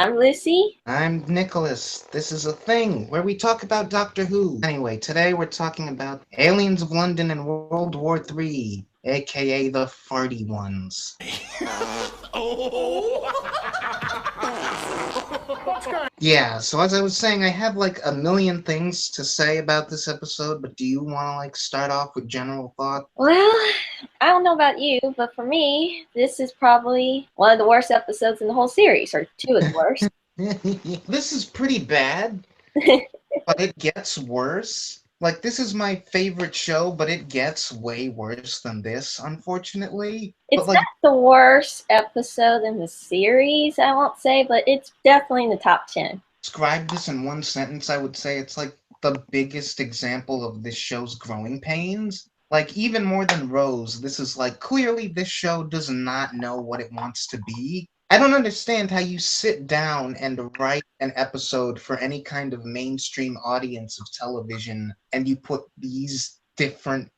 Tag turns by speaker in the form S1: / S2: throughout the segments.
S1: I'm Lucy.
S2: I'm Nicholas. This is a thing where we talk about Doctor Who. Anyway, today we're talking about Aliens of London in World War III, aka the Farty Ones. Yeah, so as I was saying, I have like a million things to say about this episode, but do you want to start off with general thought?
S1: Well, I don't know about you, but for me, this is probably one of the worst episodes in the whole series, or two of the worst.
S2: This is pretty bad, but it gets worse. Like, this is my favorite show, but it gets way worse than this, unfortunately. But,
S1: It's not
S2: like,
S1: the worst episode in the series, I won't say, but it's definitely in the top 10.
S2: describe this in one sentence, I would say it's like the biggest example of this show's growing pains. Like, even more than Rose, this is like clearly this show does not know what it wants to be. I don't understand how you sit down and write an episode for any kind of mainstream audience of television and you put these different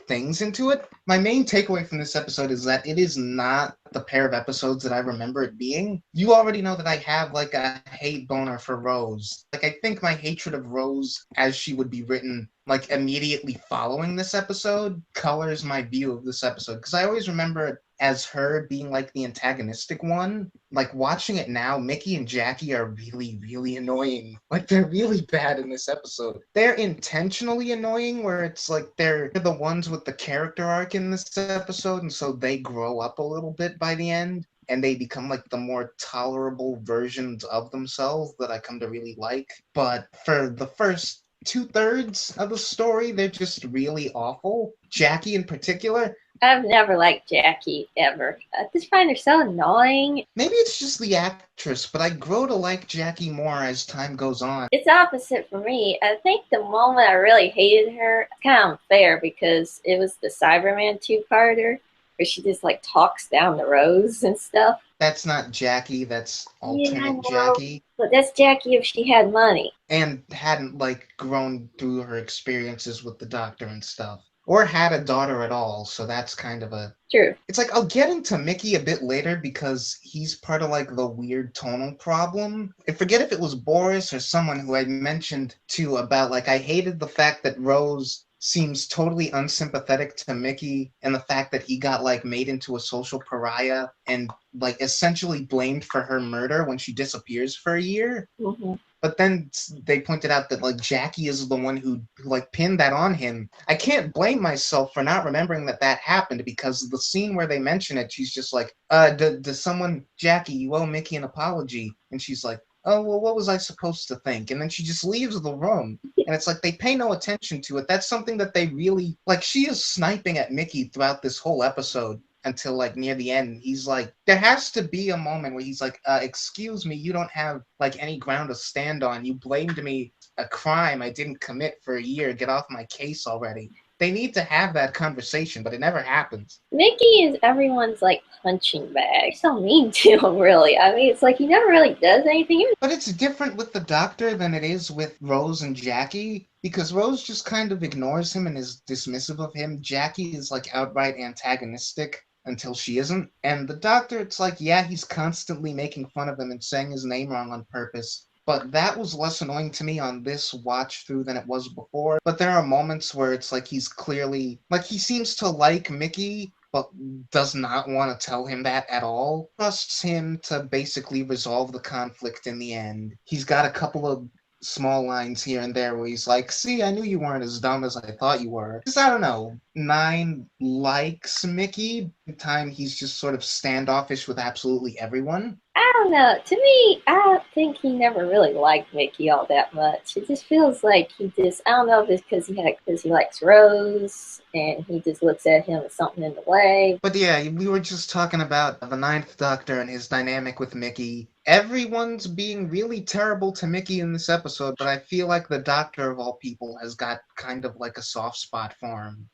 S2: things into it. My main takeaway from this episode is that it is not the pair of episodes that I remember it being. You already know that I have like a hate boner for Rose. Like, I think my hatred of Rose as she would be written like immediately following this episode colors my view of this episode, because I always remember it as her being like the antagonistic one. Like, watching it now, Mickey and Jackie are really, really annoying. Like, they're really bad in this episode. They're intentionally annoying, where it's like they're the ones with the character arc in this episode, and so they grow up a little bit by the end. And they become like the more tolerable versions of themselves that I come to really like. But for the first two-thirds of the story, they're just really awful. Jackie in particular,
S1: I've never liked Jackie, ever. I just find her so annoying.
S2: maybe it's just the actress, but I grow to like Jackie more as time goes on.
S1: It's opposite for me. I think the moment I really hated her, it's kind of unfair because it was the Cyberman two-parter where she just like talks down the rows and stuff.
S2: That's not Jackie, that's
S1: Yeah, I
S2: alternate
S1: know.
S2: Jackie.
S1: But that's Jackie if she had money.
S2: And hadn't grown through her experiences with the doctor and stuff. Or had a daughter at all, so that's kind of a
S1: True.
S2: it's like I'll get into Mickey a bit later because he's part of like the weird tonal problem. I forget if it was Boris or someone who I mentioned to about like I hated the fact that Rose seems totally unsympathetic to Mickey and the fact that he got like made into a social pariah and like essentially blamed for her murder when she disappears for a year.
S1: Mm-hmm.
S2: But then they pointed out that like Jackie is the one who like pinned that on him. I can't blame myself for not remembering that that happened, because the scene where they mention it, she's just like, does someone, Jackie, you owe Mickey an apology. And she's like, oh, well, what was I supposed to think? And then she just leaves the room. And it's like they pay no attention to it. That's something that they really like. She is sniping at Mickey throughout this whole episode until like near the end. He's like, there has to be a moment where he's like, excuse me, you don't have like any ground to stand on. You blamed me a crime I didn't commit for a year. Get off my case already. They need to have that conversation, but it never happens.
S1: Mickey is everyone's like punching bag. So mean to him, really. I mean, it's like he never really does anything.
S2: But it's different with the doctor than it is with Rose and Jackie, because Rose just kind of ignores him and is dismissive of him. Jackie is like outright antagonistic until she isn't. And the doctor, it's like, yeah, he's constantly making fun of him and saying his name wrong on purpose. But that was less annoying to me on this watch through than it was before. But there are moments where it's like he's clearly, like, he seems to like Mickey, but does not want to tell him that at all. Trusts him to basically resolve the conflict in the end. He's got a couple of small lines here and there where he's like, see, I knew you weren't as dumb as I thought you were. Because I don't know, Nine likes Mickey. The time he's just sort of standoffish with absolutely everyone.
S1: I don't know. To me, I think he never really liked Mickey all that much. It just feels like he just, I don't know if it's because he likes Rose and he just looks at him as something in the way.
S2: But yeah, we were just talking about the Ninth Doctor and his dynamic with Mickey. Everyone's being really terrible to Mickey in this episode, but I feel like the Doctor of all people has got kind of like a soft spot for him.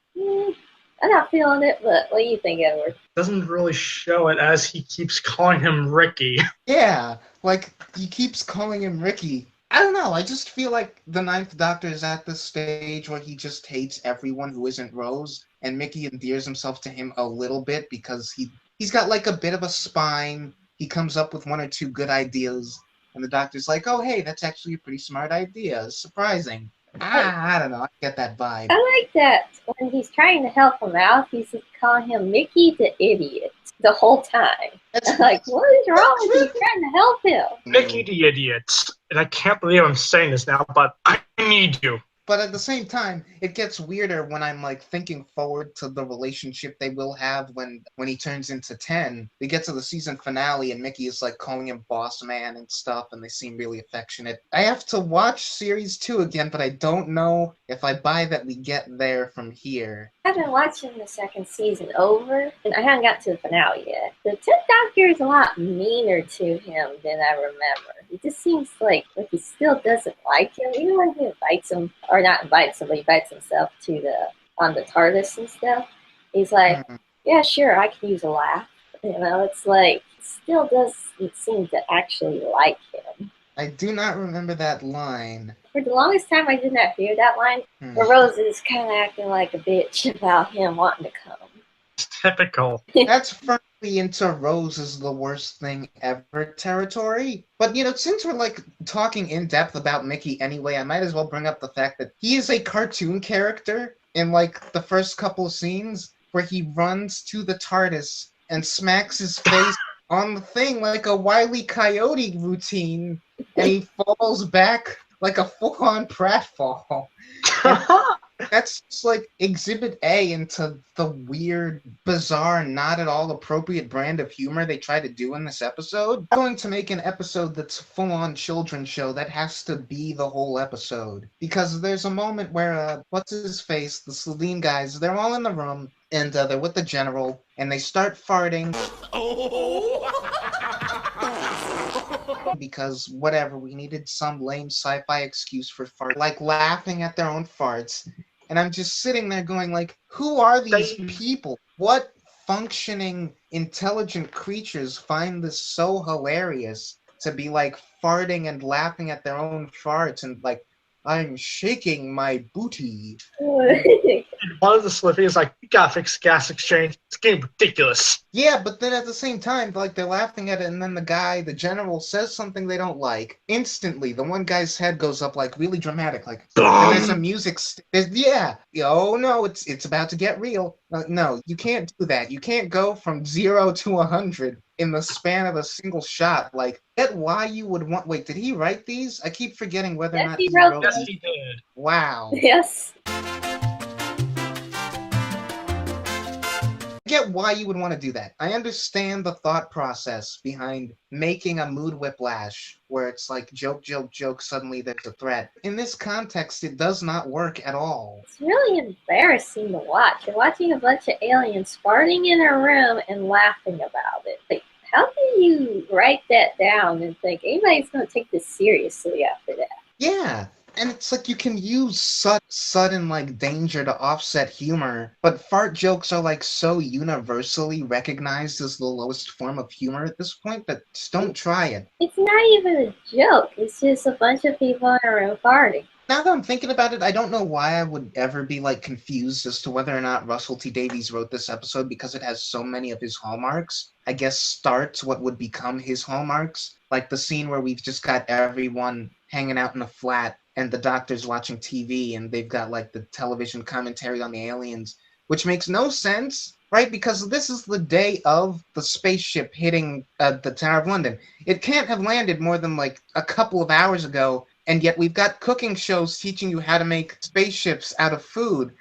S1: I'm not feeling it, but what do you think, Edward?
S3: Doesn't really show it as he keeps calling him Ricky.
S2: Yeah, like he keeps calling him Ricky. I don't know, I just feel like the Ninth Doctor is at this stage where he just hates everyone who isn't Rose, and Mickey endears himself to him a little bit because he's got like a bit of a spine. He comes up with one or two good ideas, And the doctor's like, oh, hey, that's actually a pretty smart idea. It's surprising.
S1: Like,
S2: I don't know. I get that vibe.
S1: I like that when he's trying to help him out, he's calling him Mickey the idiot the whole time.
S2: That's
S1: Like, what is wrong with you trying to help him?
S3: Mickey the idiot. And I can't believe I'm saying this now, but I need you.
S2: But at the same time, it gets weirder when I'm like thinking forward to the relationship they will have when he turns into 10. We get to the season finale and Mickey is like calling him boss man and stuff, and they seem really affectionate. I have to watch series 2 again, but I don't know if I buy that we get there from here.
S1: I've been watching the second season over, and I haven't got to the finale yet. The 10th Doctor is a lot meaner to him than I remember. It just seems like he still doesn't like him. Even when he invites him, or not invites him, but he invites himself to on the TARDIS and stuff. He's like, yeah, sure, I can use a laugh. You know, it's like, he still doesn't seem to actually like him.
S2: I do not remember that line.
S1: For the longest time, I did not hear that line. But Rose is kind of acting like a bitch about him wanting to come.
S3: It's typical.
S2: That's firmly into Rose is the worst thing ever territory. But, you know, since we're, like, talking in depth about Mickey anyway, I might as well bring up the fact that he is a cartoon character in, like, the first couple of scenes where he runs to the TARDIS and smacks his face on the thing like a Wile E. Coyote routine, and he falls back like a full-on pratfall. That's just like Exhibit A into the weird, bizarre, not at all appropriate brand of humor they try to do in this episode. I'm going to make an episode that's full-on children's show that has to be the whole episode. Because there's a moment where, what's-his-face, the Slitheen guys, they're all in the room, and they're with the general, and they start farting. Because whatever, we needed some lame sci-fi excuse for fart, like laughing at their own farts. And I'm just sitting there going like, who are these people? What functioning, intelligent creatures find this so hilarious to be like farting and laughing at their own farts and like, I'm shaking my booty.
S3: One of the Slitheen is like, we gotta fix gas exchange. It's getting ridiculous.
S2: Yeah, but then at the same time, like, they're laughing at it, and then the general, says something they don't like. Instantly, the one guy's head goes up, like, really dramatic, like, and there's a music, oh no, it's about to get real. No, you can't do that. You can't go from 0 to 100 in the span of a single shot. Like, get why you would want, wait, did he write these? I keep forgetting whether or not he wrote
S3: Yes,
S2: these.
S3: he did.
S2: Wow.
S1: Yes.
S2: I get why you would want to do that. I understand the thought process behind making a mood whiplash where it's like joke, joke, joke, suddenly there's a threat. In this context, it does not work at all.
S1: It's really embarrassing to watch. You're watching a bunch of aliens farting in a room and laughing about it. Like, how do you write that down and think anybody's going to take this seriously after that?
S2: Yeah. And it's like you can use sudden like danger to offset humor, but fart jokes are like so universally recognized as the lowest form of humor at this point that just don't try it.
S1: It's not even a joke. It's just a bunch of people in a room farting.
S2: Now that I'm thinking about it, I don't know why I would ever be like confused as to whether or not Russell T Davies wrote this episode because it has so many of his hallmarks. I guess starts what would become his hallmarks, like the scene where we've just got everyone hanging out in a flat and the doctor's watching TV and they've got like the television commentary on the aliens, which makes no sense, right? Because this is the day of the spaceship hitting the Tower of London. It can't have landed more than like a couple of hours ago, and yet we've got cooking shows teaching you how to make spaceships out of food.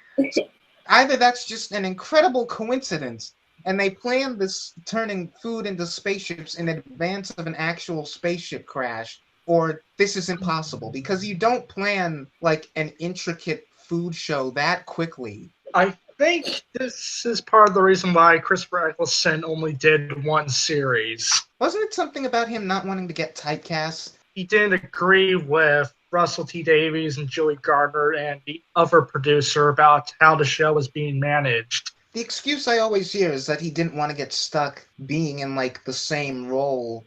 S2: Either that's just an incredible coincidence, and they planned this turning food into spaceships in advance of an actual spaceship crash, or this is impossible, because you don't plan like an intricate food show that quickly.
S3: I think this is part of the reason why Christopher Eccleston only did one series.
S2: Wasn't it something about him not wanting to get typecast?
S3: He didn't agree with Russell T Davies and Joey Gardner and the other producer about how the show was being managed.
S2: The excuse I always hear is that he didn't want to get stuck being in like the same role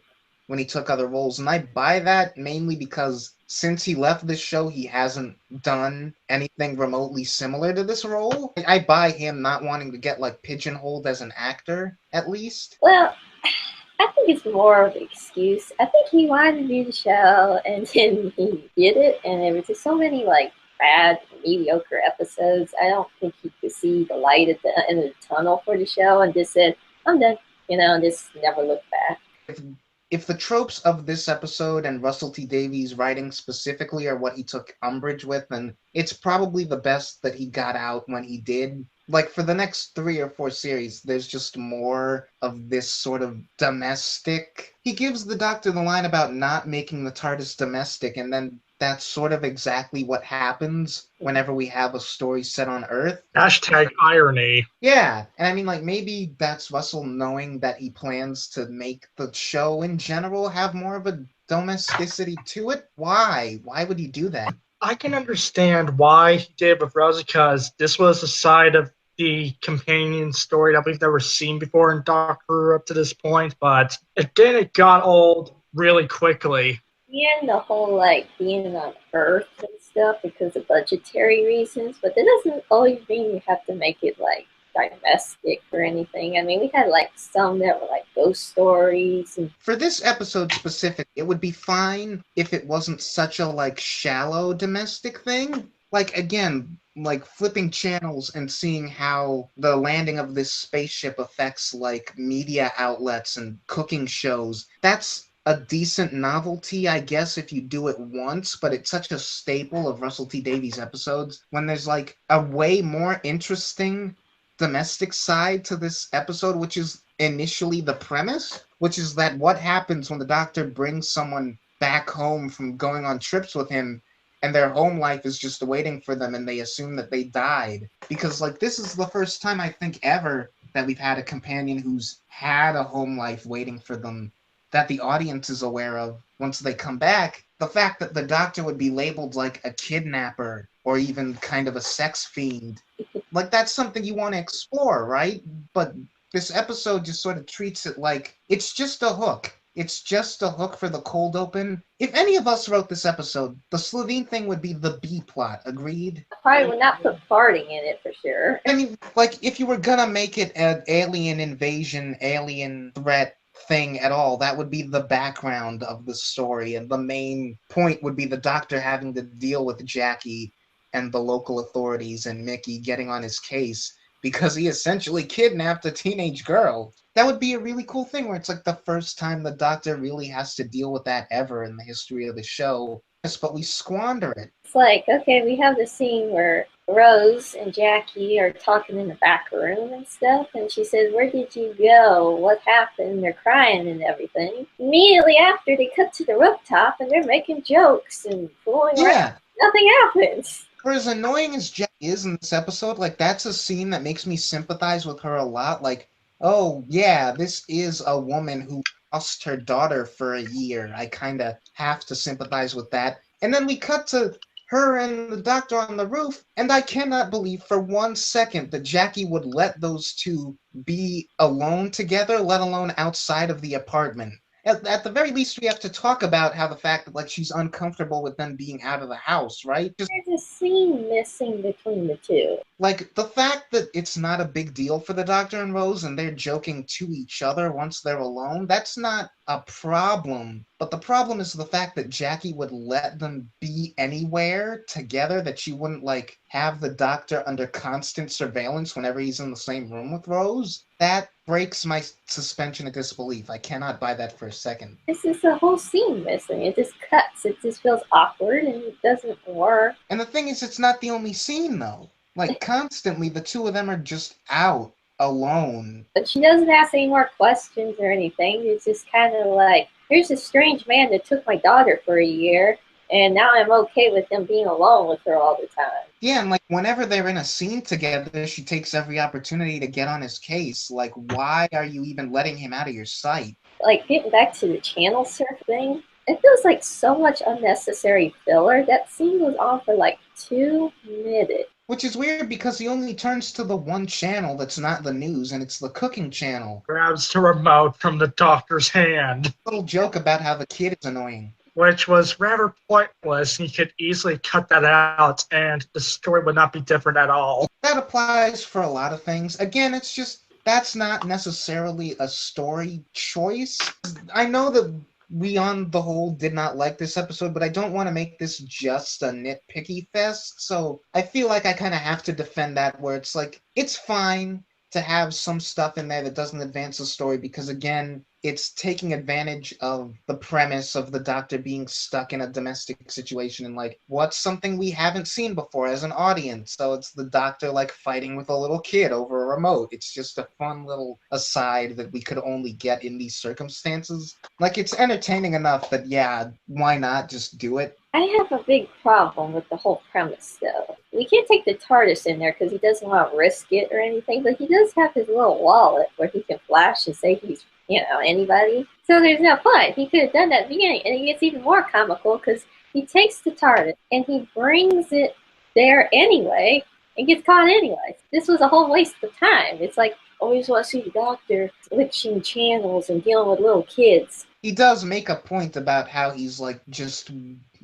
S2: when he took other roles, and I buy that mainly because since he left this show, he hasn't done anything remotely similar to this role. I buy him not wanting to get like pigeonholed as an actor, at least.
S1: Well, I think it's more of an excuse. I think he wanted to do the show, and then he did it, and there was just so many like bad, mediocre episodes. I don't think he could see the light at the end of the tunnel for the show, and just said, "I'm done," and just never looked back.
S2: If the tropes of this episode and Russell T Davies' writing specifically are what he took umbrage with, then it's probably the best that he got out when he did. Like, for the next 3 or 4 series, there's just more of this sort of domestic. He gives the Doctor the line about not making the TARDIS domestic, and then that's sort of exactly what happens whenever we have a story set on Earth.
S3: Hashtag irony.
S2: Yeah, and I mean, like, maybe that's Russell knowing that he plans to make the show in general have more of a domesticity to it. Why? Why would he do that?
S3: I can understand why he did with Rosa, because this was a side of the companion story that we've never seen before in Doctor Who up to this point, but again, it got old really quickly.
S1: And the whole like being on Earth and stuff because of budgetary reasons, but that doesn't always mean you have to make it like domestic or anything. I mean, we had like some that were like ghost stories. And
S2: for this episode specific, it would be fine if it wasn't such a like shallow domestic thing. Like, again, like flipping channels and seeing how the landing of this spaceship affects like media outlets and cooking shows. That's a decent novelty, I guess, if you do it once, but it's such a staple of Russell T Davies episodes when there's like a way more interesting domestic side to this episode, which is initially the premise, which is that what happens when the Doctor brings someone back home from going on trips with him and their home life is just waiting for them and they assume that they died. Because like this is the first time I think ever that we've had a companion who's had a home life waiting for them that the audience is aware of once they come back. The fact that the Doctor would be labeled like a kidnapper or even kind of a sex fiend, like that's something you want to explore, right? But this episode just sort of treats it like it's just a hook. It's just a hook for the cold open. If any of us wrote this episode, the Slitheen thing would be the B plot, agreed?
S1: I probably would not put farting in it for sure.
S2: I mean, like, if you were gonna make it an alien invasion, alien threat thing at all, that would be the background of the story, and the main point would be the Doctor having to deal with Jackie and the local authorities and Mickey getting on his case because he essentially kidnapped a teenage girl. That would be a really cool thing where it's like the first time the Doctor really has to deal with that ever in the history of the show. Yes, but we squander it.
S1: It's like, okay, we have the scene where Rose and Jackie are talking in the back room and stuff, and she says, "Where did you go? What happened?" They're crying and everything. Immediately after, they cut to the rooftop and they're making jokes and fooling around. Nothing happens.
S2: For as annoying as Jackie is in this episode, like, that's a scene that makes me sympathize with her a lot. Like, oh, yeah, this is a woman who lost her daughter for a year. I kind of have to sympathize with that. And then we cut to her and the Doctor on the roof, and I cannot believe for 1 second that Jackie would let those two be alone together, let alone outside of the apartment. At the very least, we have to talk about how the fact that like she's uncomfortable with them being out of the house, right?
S1: There's a scene missing between the two.
S2: Like, the fact that it's not a big deal for the Doctor and Rose and they're joking to each other once they're alone, that's not a problem. But the problem is the fact that Jackie would let them be anywhere together, that she wouldn't, like, have the Doctor under constant surveillance whenever he's in the same room with Rose. That breaks my suspension of disbelief. I cannot buy that for a second.
S1: This is a whole scene missing. It just cuts. It just feels awkward and it doesn't work.
S2: And the thing is, it's not the only scene, though. Like, constantly, the two of them are just out, alone.
S1: But she doesn't ask any more questions or anything. It's just kind of like, here's a strange man that took my daughter for a year, and now I'm okay with them being alone with her all the time.
S2: Yeah, and like, whenever they're in a scene together, she takes every opportunity to get on his case. Like, why are you even letting him out of your sight?
S1: Like, getting back to the channel surf thing, it feels like so much unnecessary filler. That scene goes on for like 2 minutes.
S2: Which is weird because he only turns to the one channel that's not the news, and it's the cooking channel.
S3: Grabs the remote from the Doctor's hand.
S2: Little joke about how the kid is annoying.
S3: Which was rather pointless. He could easily cut that out, and the story would not be different at all.
S2: That applies for a lot of things. Again, it's just that's not necessarily a story choice. I know that we on the whole did not like this episode, but I don't want to make this just a nitpicky fest. So I feel like I kind of have to defend that, where it's like, it's fine to have some stuff in there that doesn't advance the story, because again, it's taking advantage of the premise of the Doctor being stuck in a domestic situation, and like, what's something we haven't seen before as an audience? So it's the Doctor like fighting with a little kid over a remote. It's just a fun little aside that we could only get in these circumstances. Like, it's entertaining enough that, yeah, why not just do it?
S1: I have a big problem with the whole premise, though. We can't take the TARDIS in there because he doesn't want to risk it or anything, but he does have his little wallet where he can flash and say he's, anybody. So there's no point. He could have done that at the beginning, and it gets even more comical because he takes the TARDIS and he brings it there anyway and gets caught anyway. This was a whole waste of time. It's like, always want to see the Doctor switching channels and dealing with little kids.
S2: He does make a point about how he's like just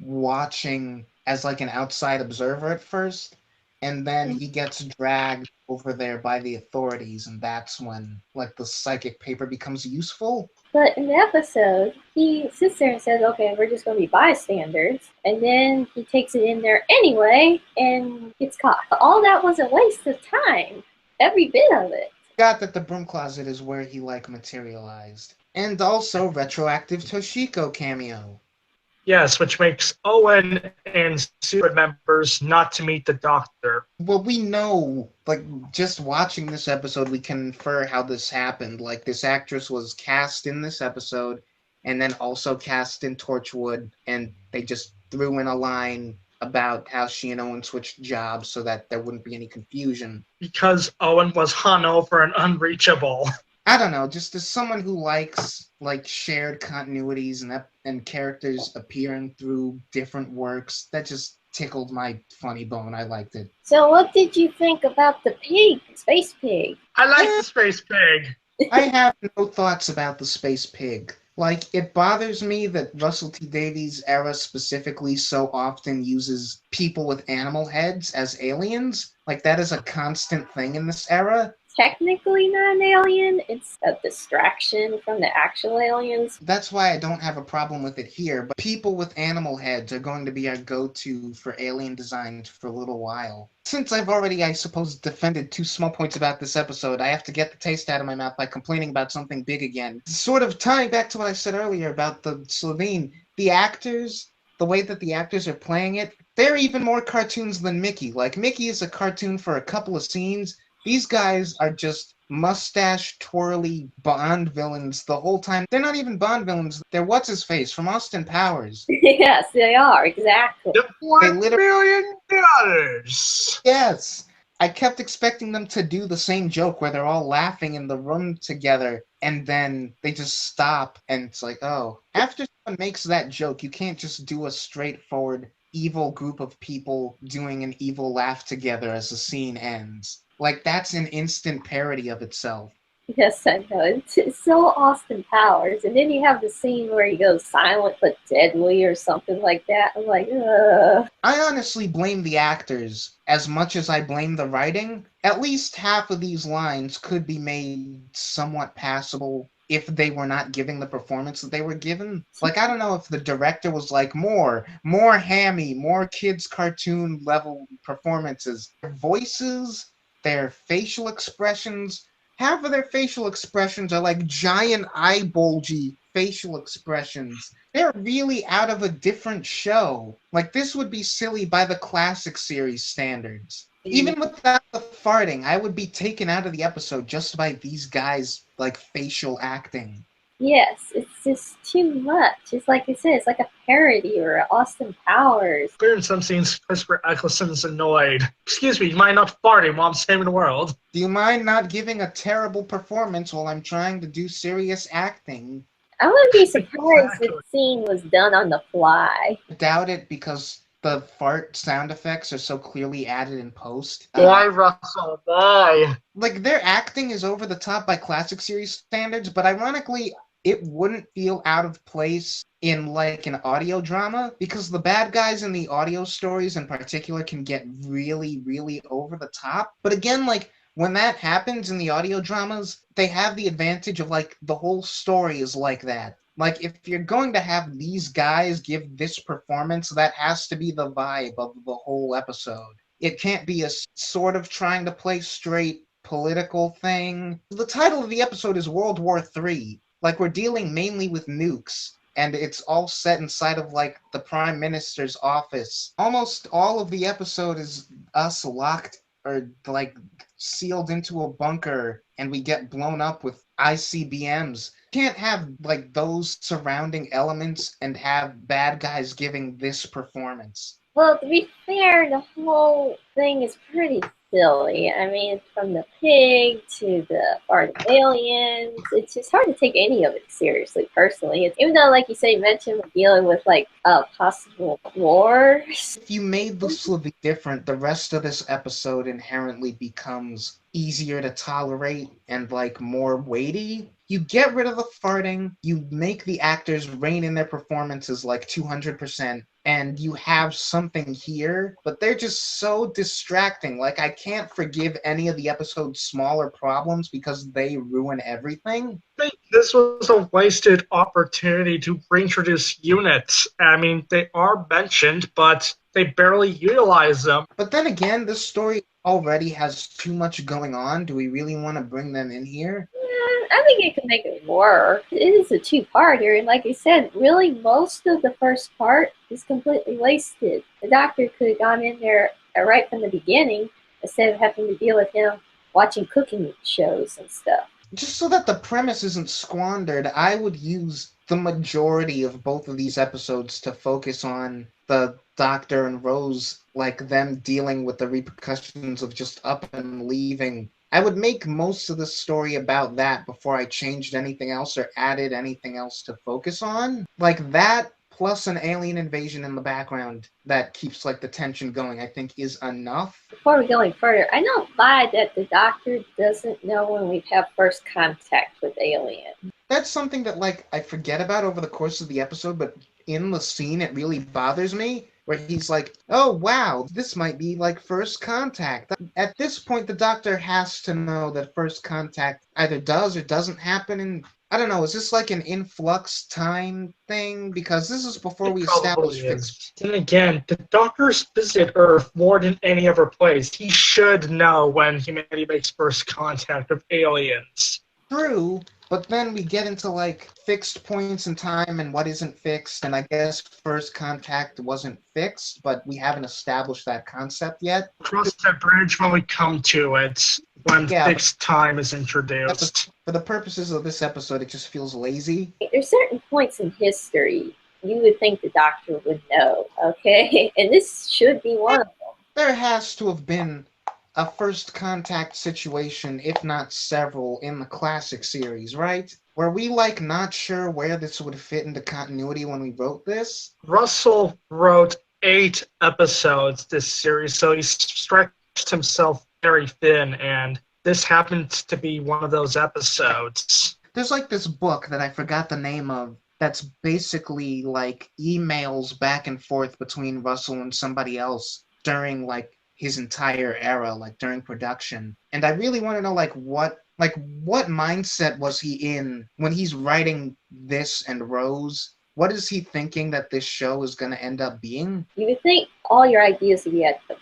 S2: watching as like an outside observer at first, and then he gets dragged over there by the authorities, and that's when like the psychic paper becomes useful.
S1: But in the episode, he sits there and says, okay, we're just going to be bystanders. And then he takes it in there anyway and gets caught. All that was a waste of time. Every bit of it.
S2: Got that the broom closet is where he like materialized. And also retroactive Toshiko cameo.
S3: Yes, which makes Owen and Sue members not to meet the Doctor.
S2: Well, we know, like, just watching this episode, we can infer how this happened. Like, this actress was cast in this episode, and then also cast in Torchwood, and they just threw in a line about how she and Owen switched jobs so that there wouldn't be any confusion.
S3: Because Owen was hung over and unreachable.
S2: I don't know, just as someone who likes like shared continuities and characters appearing through different works, that just tickled my funny bone. I liked it.
S1: So what did you think about the pig, space pig?
S3: I like the space pig.
S2: I have no thoughts about the space pig. Like, it bothers me that Russell T Davies' era specifically so often uses people with animal heads as aliens. Like, that is a constant thing in this era.
S1: Technically not an alien, it's a distraction from the actual aliens.
S2: That's why I don't have a problem with it here, but people with animal heads are going to be our go-to for alien designs for a little while. Since I've already, I suppose, defended two small points about this episode, I have to get the taste out of my mouth by complaining about something big again. Sort of tying back to what I said earlier about the Slitheen, the actors, the way that the actors are playing it, they're even more cartoons than Mickey. Like, Mickey is a cartoon for a couple of scenes. These guys are just mustache-twirly Bond villains the whole time. They're not even Bond villains. They're what's-his-face from Austin Powers.
S1: Yes, they are, exactly.
S3: The $1 million.
S2: Yes. I kept expecting them to do the same joke where they're all laughing in the room together, and then they just stop, and it's like, oh. After someone makes that joke, you can't just do a straightforward evil group of people doing an evil laugh together as the scene ends. Like, that's an instant parody of itself.
S1: Yes, I know. It's so Austin Powers. And then you have the scene where he goes silent but deadly or something like that. I'm like, ugh.
S2: I honestly blame the actors as much as I blame the writing. At least half of these lines could be made somewhat passable if they were not giving the performance that they were given. Like, I don't know if the director was like, more hammy, more kids' cartoon level performances. Their voices, their facial expressions, half of their facial expressions are like giant eye-bulgy facial expressions. They're really out of a different show. Like, this would be silly by the classic series standards. Even without the farting, I would be taken out of the episode just by these guys, like, facial acting.
S1: Yes, it's just too much. It's like I said, it's like a parody or Austin Powers.
S3: Clear in some scenes, Christopher Eccleston's annoyed. Excuse me, you mind not farting while I'm saving the world?
S2: Do you mind not giving a terrible performance while I'm trying to do serious acting?
S1: I wouldn't be surprised if the scene was done on the fly.
S2: Doubt it, because the fart sound effects are so clearly added in post.
S3: Why, Russell? Why?
S2: Like, their acting is over the top by classic series standards, but ironically, it wouldn't feel out of place in, like, an audio drama, because the bad guys in the audio stories in particular can get really, really over the top. But again, like, when that happens in the audio dramas, they have the advantage of, like, the whole story is like that. Like, if you're going to have these guys give this performance, that has to be the vibe of the whole episode. It can't be a sort of trying to play straight political thing. The title of the episode is World War III. Like, we're dealing mainly with nukes, and it's all set inside of, like, the Prime Minister's office. Almost all of the episode is us locked or, like, sealed into a bunker, and we get blown up with ICBMs. Can't have, like, those surrounding elements and have bad guys giving this performance.
S1: Well, to be fair, the whole thing is pretty silly. I mean, from the pig to the art of aliens, it's just hard to take any of it seriously, personally. Even though, like you say, mentioned we're dealing with, like, possible wars.
S2: If you made the Slitheen different, the rest of this episode inherently becomes easier to tolerate and, like, more weighty. You get rid of the farting, you make the actors rein in their performances like 200%, and you have something here, but they're just so distracting. Like, I can't forgive any of the episode's smaller problems because they ruin everything.
S3: I think this was a wasted opportunity to reintroduce units. I mean, they are mentioned, but they barely utilize them.
S2: But then again, this story already has too much going on. Do we really want to bring them in here?
S1: I think it could make it work. It is a two-parter, and like I said, really most of the first part is completely wasted. The doctor could have gone in there right from the beginning instead of having to deal with him watching cooking shows and stuff.
S2: Just so that the premise isn't squandered, I would use the majority of both of these episodes to focus on the Doctor and Rose, like them dealing with the repercussions of just up and leaving. I would make most of the story about that before I changed anything else or added anything else to focus on. Like, that plus an alien invasion in the background that keeps, like, the tension going, I think is enough.
S1: Before we go any further, I don't buy that the Doctor doesn't know when we have first contact with aliens.
S2: That's something that, like, I forget about over the course of the episode, but in the scene it really bothers me, where he's like, oh wow, this might be like first contact. At this point, the Doctor has to know that first contact either does or doesn't happen, and I don't know, is this like an influx time thing? Because this is before we establish fixed.
S3: Then again, the Doctor's visited Earth more than any other place. He should know when humanity makes first contact with aliens.
S2: True, but then we get into, like, fixed points in time and what isn't fixed, and I guess first contact wasn't fixed, but we haven't established that concept yet.
S3: Cross that bridge when we come to it, when fixed time is introduced.
S2: For the purposes of this episode, it just feels lazy.
S1: There's certain points in history you would think the Doctor would know, okay? And this should be one of them.
S2: There has to have been a first contact situation, if not several, in the classic series, right? Were we, like, not sure where this would fit into continuity when we wrote this?
S3: Russell wrote 8 episodes this series, so he stretched himself very thin, and this happens to be one of those episodes.
S2: There's, like, this book that I forgot the name of that's basically, like, emails back and forth between Russell and somebody else during, like, his entire era, like, during production. And I really want to know, what mindset was he in when he's writing this and Rose? What is he thinking that this show is going to end up being?
S1: You would think all your ideas would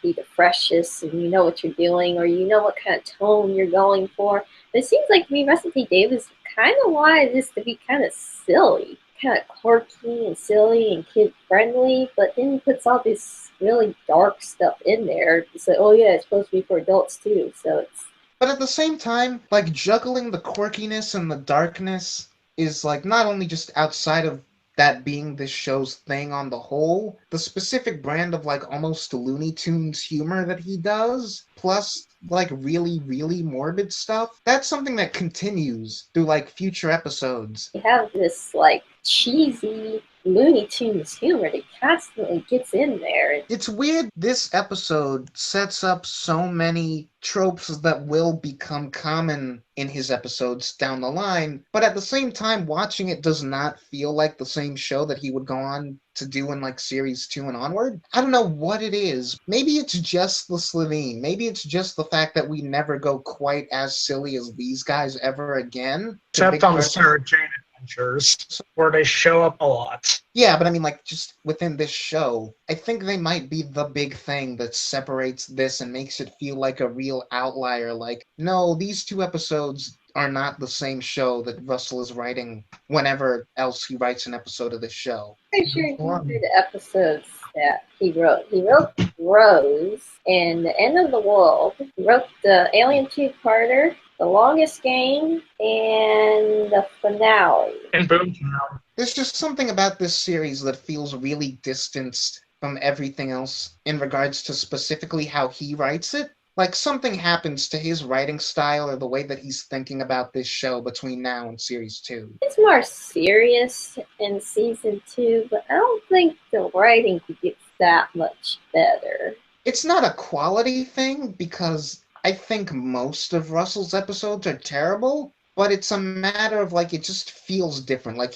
S1: be the freshest, and you know what you're doing, or you know what kind of tone you're going for. But it seems like Russell T Davies kind of wanted this to be kind of silly, kind of quirky and silly and kid-friendly, but then he puts all this really dark stuff in there to say, oh yeah, it's supposed to be for adults too, so it's...
S2: But at the same time, like, juggling the quirkiness and the darkness is, like, not only just outside of that being this show's thing on the whole, the specific brand of, like, almost Looney Tunes humor that he does, plus, like, really, really morbid stuff, that's something that continues through, like, future episodes.
S1: You have this, like, cheesy Looney Tunes humor that constantly gets in there.
S2: It's weird this episode sets up so many tropes that will become common in his episodes down the line, but at the same time, watching it does not feel like the same show that he would go on to do in like series 2 and onward. I don't know what it is. Maybe it's just the Slitheen. Maybe it's just the fact that we never go quite as silly as these guys ever again.
S3: Except on the Sarah Jane Adventures, where they show up a lot.
S2: Yeah, but I mean, like, just within this show, I think they might be the big thing that separates this and makes it feel like a real outlier. Like, no, these two episodes are not the same show that Russell is writing whenever else he writes an episode of this show.
S1: Pretty sure he did the episodes that he wrote. He wrote Rose and The End of the World. He wrote the Alien Two-Parter, The Longest Game, and the finale.
S3: And Boomtown.
S2: There's just something about this series that feels really distanced from everything else in regards to specifically how he writes it. Like, something happens to his writing style or the way that he's thinking about this show between now and series 2.
S1: It's more serious in season 2, but I don't think the writing gets that much better.
S2: It's not a quality thing, because I think most of Russell's episodes are terrible, but it's a matter of, like, it just feels different. Like,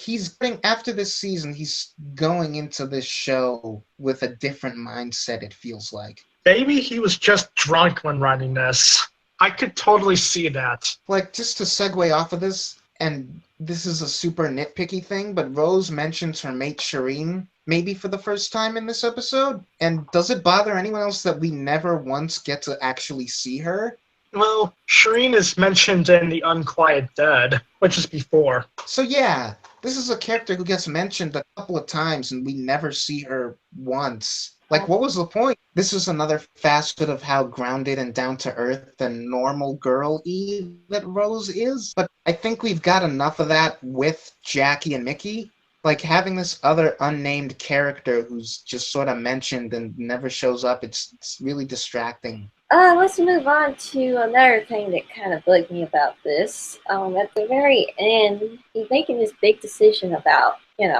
S2: after this season, he's going into this show with a different mindset, it feels like.
S3: Maybe he was just drunk when writing this. I could totally see that.
S2: Like, just to segue off of this, and this is a super nitpicky thing, but Rose mentions her mate Shireen, maybe for the first time in this episode. And does it bother anyone else that we never once get to actually see her?
S3: Well, Shireen is mentioned in The Unquiet Dead, which is before.
S2: So yeah, this is a character who gets mentioned a couple of times and we never see her once. Like, what was the point? This is another facet of how grounded and down-to-earth and normal girl-y that Rose is. But I think we've got enough of that with Jackie and Mickey. Like, having this other unnamed character who's just sort of mentioned and never shows up, it's really distracting.
S1: Let's move on to another thing that kind of bugged me about this. At the very end, he's making this big decision about,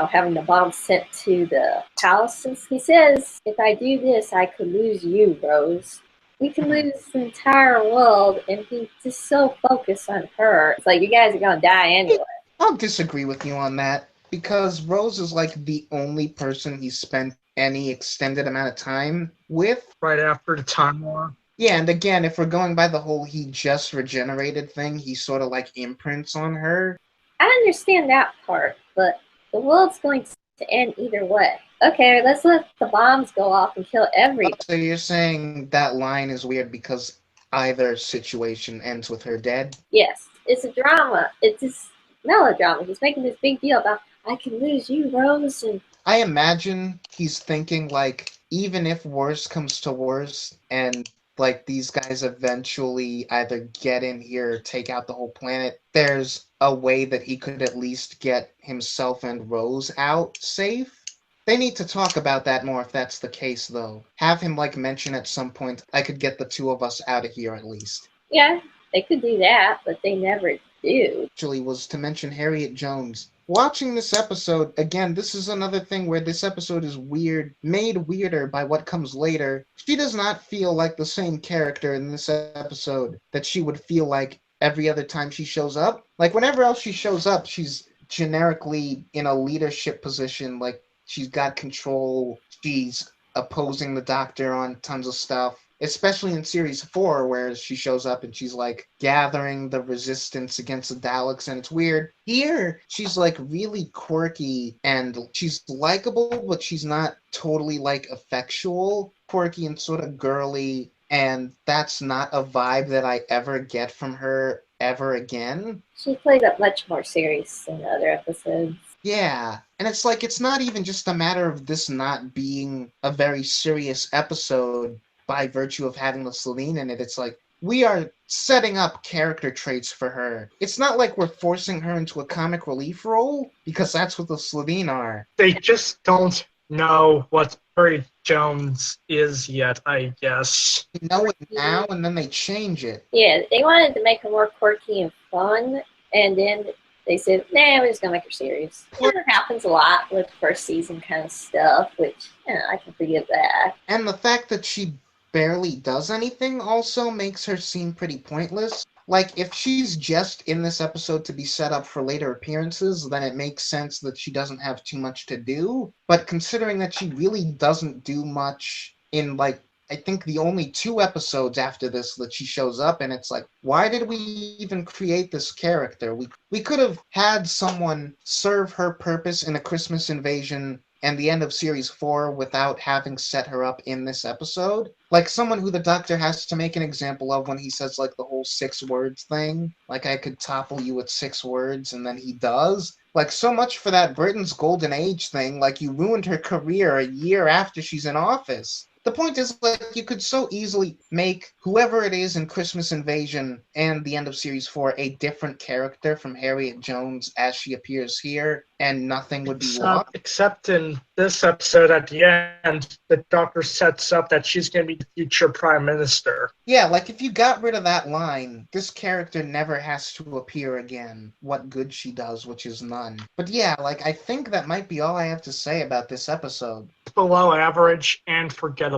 S1: having the bomb sent to the house. And he says, if I do this, I could lose you, Rose. We could lose the entire world, and he's just so focused on her. It's like, you guys are going to die anyway.
S2: I'll disagree with you on that, because Rose is like the only person he's spent any extended amount of time with.
S3: Right after the Time War.
S2: Yeah, and again, if we're going by the whole he just regenerated thing, he sort of like imprints on her.
S1: I understand that part, but the world's going to end either way. Okay, let's let the bombs go off and kill everyone.
S2: So you're saying that line is weird because either situation ends with her dead?
S1: Yes, it's a drama. It's this melodrama. He's making this big deal about, I can lose you, Rose. And
S2: I imagine he's thinking, like, even if worse comes to worse and like these guys eventually either get in here or take out the whole planet, there's a way that he could at least get himself and Rose out safe. They need to talk about that more if that's the case, though. Have him, like, mention at some point, I could get the two of us out of here at least.
S1: Yeah, they could do that, but they never do.
S2: Actually, was to mention Harriet Jones. Watching this episode, again, this is another thing where this episode is weird, made weirder by what comes later. She does not feel like the same character in this episode that she would feel like every other time she shows up. Like, whenever else she shows up, she's generically in a leadership position, like, she's got control, she's opposing the Doctor on tons of stuff. Especially in Series 4, where she shows up and she's, like, gathering the resistance against the Daleks, and it's weird. Here, she's, like, really quirky, and she's likable, but she's not totally, like, effectual. Quirky and sort of girly, and that's not a vibe that I ever get from her ever again.
S1: She played up much more serious in the other episodes.
S2: Yeah, and it's like, it's not even just a matter of this not being a very serious episode by virtue of having the Slitheen in it. It's like, we are setting up character traits for her. It's not like we're forcing her into a comic relief role, because that's what the Slitheen are.
S3: They just don't know what Harriet Jones is yet, I guess.
S2: They know it now, and then they change it.
S1: Yeah, they wanted to make her more quirky and fun, and then they said, nah, we're just gonna make her serious. It happens a lot with first season kind of stuff, which I can forgive that.
S2: And the fact that she barely does anything also makes her seem pretty pointless. Like, if she's just in this episode to be set up for later appearances, then it makes sense that she doesn't have too much to do. But considering that she really doesn't do much in, like, I think the only 2 episodes after this that she shows up, and it's like, why did we even create this character? We could have had someone serve her purpose in A Christmas Invasion and the end of series 4 without having set her up in this episode. Like someone who the Doctor has to make an example of when he says like the whole 6 words thing. Like, I could topple you with 6 words, and then he does. Like, so much for that Britain's Golden Age thing. Like, you ruined her career a year after she's in office. The point is, like, you could so easily make whoever it is in Christmas Invasion and the end of Series 4 a different character from Harriet Jones as she appears here, and nothing would be lost.
S3: Except in this episode at the end, the Doctor sets up that she's going to be the future Prime Minister.
S2: Yeah, like, if you got rid of that line, this character never has to appear again. What good she does, which is none. But yeah, like, I think that might be all I have to say about this episode.
S3: Below average and forgettable.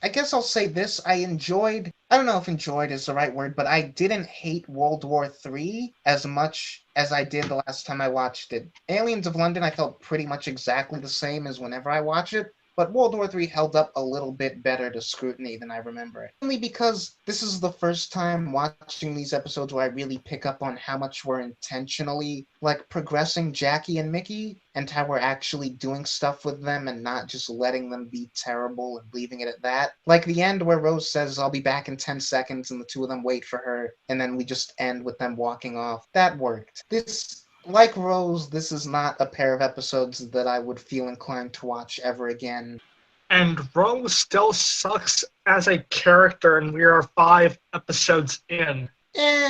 S2: I guess I'll say this, I don't know if enjoyed is the right word, but I didn't hate World War III as much as I did the last time I watched it. Aliens of London I felt pretty much exactly the same as whenever I watch it, but World War III held up a little bit better to scrutiny than I remember it. Only because this is the first time watching these episodes where I really pick up on how much we're intentionally, like, progressing Jackie and Mickey, and how we're actually doing stuff with them and not just letting them be terrible and leaving it at that. Like the end where Rose says, I'll be back in 10 seconds, and the 2 of them wait for her, and then we just end with them walking off. That worked. Like Rose, this is not a pair of episodes that I would feel inclined to watch ever again.
S3: And Rose still sucks as a character, and we are 5 episodes in.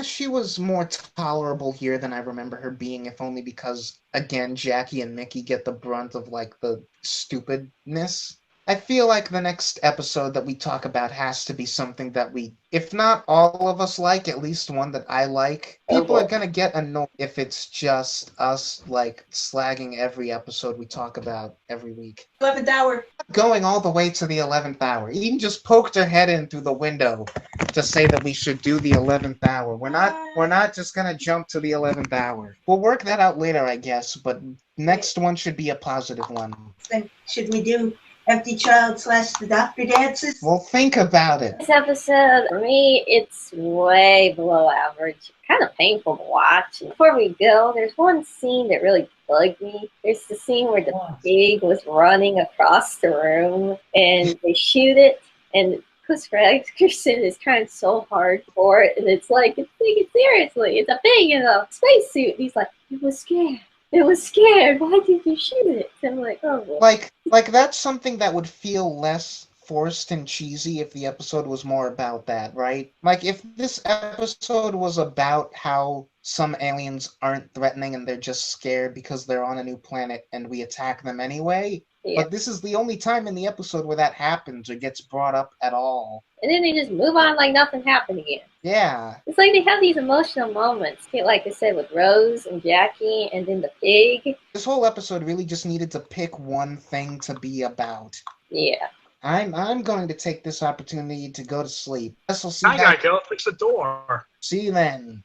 S2: She was more tolerable here than I remember her being, if only because, again, Jackie and Mickey get the brunt of, like, the stupidness. I feel like the next episode that we talk about has to be something that we, if not all of us like, at least one that I like. People are gonna get annoyed if it's just us, like, slagging every episode we talk about every week.
S4: 11th hour.
S2: Going all the way to the 11th hour. Eden just poked her head in through the window to say that we should do the 11th hour. We're not just gonna jump to the 11th hour. We'll work that out later, I guess, but next one should be a positive one.
S4: Then should we do Empty Child / The Doctor Dances?
S2: Well, think about it.
S1: This episode, for me, it's way below average. Kind of painful to watch. And before we go, there's one scene that really bugged me. There's the scene where the pig was running across the room, and they shoot it, and Christopher Eccleston is trying so hard for it, and it's like, take it seriously. It's a pig in a spacesuit. He's like, it was scared. It was scared. Why did you shoot it? And I'm like, oh. Well.
S2: Like that's something that would feel less forced and cheesy if the episode was more about that, right? Like, if this episode was about how some aliens aren't threatening and they're just scared because they're on a new planet and we attack them anyway. Yeah. But this is the only time in the episode where that happens or gets brought up at all.
S1: And then they just move on like nothing happened again.
S2: Yeah.
S1: It's like they have these emotional moments, like I said, with Rose and Jackie and then the pig.
S2: This whole episode really just needed to pick one thing to be about.
S1: Yeah.
S2: I'm going to take this opportunity to go to sleep.
S3: I gotta go fix the door.
S2: See you then.